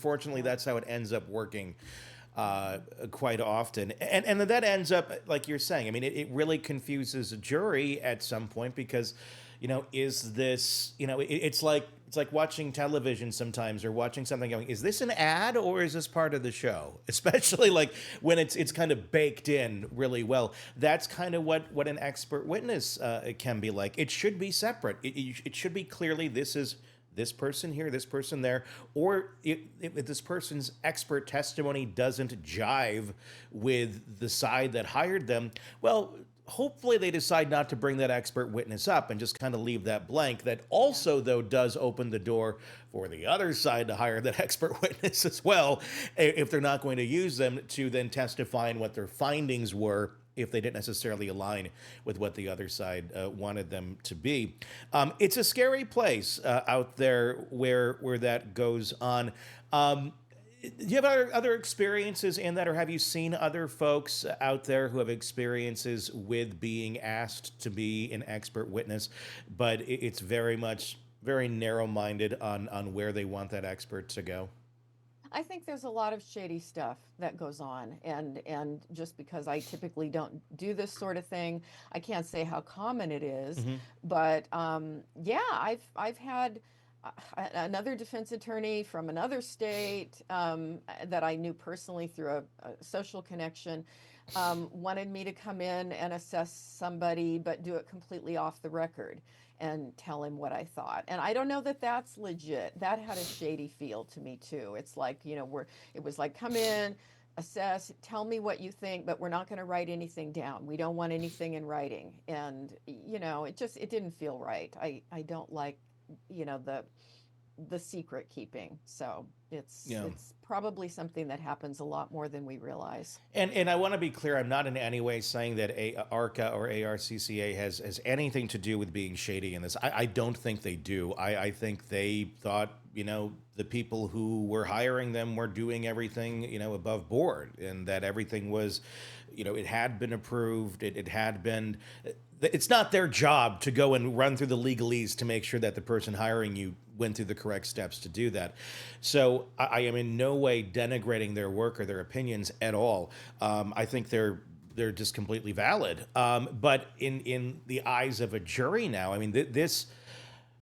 unfortunately, that's how it ends up working quite often. And that ends up, like you're saying, I mean, it really confuses a jury at some point because, is this, it's like watching television sometimes or watching something going, is this an ad or is this part of the show? Especially like when it's kind of baked in really well. That's kind of what an expert witness can be like. It should be separate. It should be clearly this is this person here, this person there, or if this person's expert testimony doesn't jive with the side that hired them, well, hopefully they decide not to bring that expert witness up and just kind of leave that blank. That also, though, does open the door for the other side to hire that expert witness as well, if they're not going to use them to then testify in what their findings were if they didn't necessarily align with what the other side wanted them to be. It's a scary place out there where that goes on. Do you have other experiences in that, or have you seen other folks out there who have experiences with being asked to be an expert witness, but it's very much very narrow-minded on where they want that expert to go? I think there's a lot of shady stuff that goes on, and just because I typically don't do this sort of thing, I can't say how common it is. Hmm. But yeah, I've had another defense attorney from another state that I knew personally through a social connection wanted me to come in and assess somebody, but do it completely off the record and tell him what I thought. And I don't know that that's legit. That had a shady feel to me too. It's like, it was like, come in, assess, tell me what you think, but we're not going to write anything down. We don't want anything in writing. And, it didn't feel right. I don't like, the secret keeping. So Yeah. it's probably something that happens a lot more than we realize. And I want to be clear, I'm not in any way saying that ARCA or ARCCA has anything to do with being shady in this. I don't think they do. I think they thought, the people who were hiring them were doing everything, above board, and that everything was, it had been approved. It had been. It's not their job to go and run through the legalese to make sure that the person hiring you went through the correct steps to do that. So I am in no way denigrating their work or their opinions at all. I think they're just completely valid. But in the eyes of a jury now, I mean, this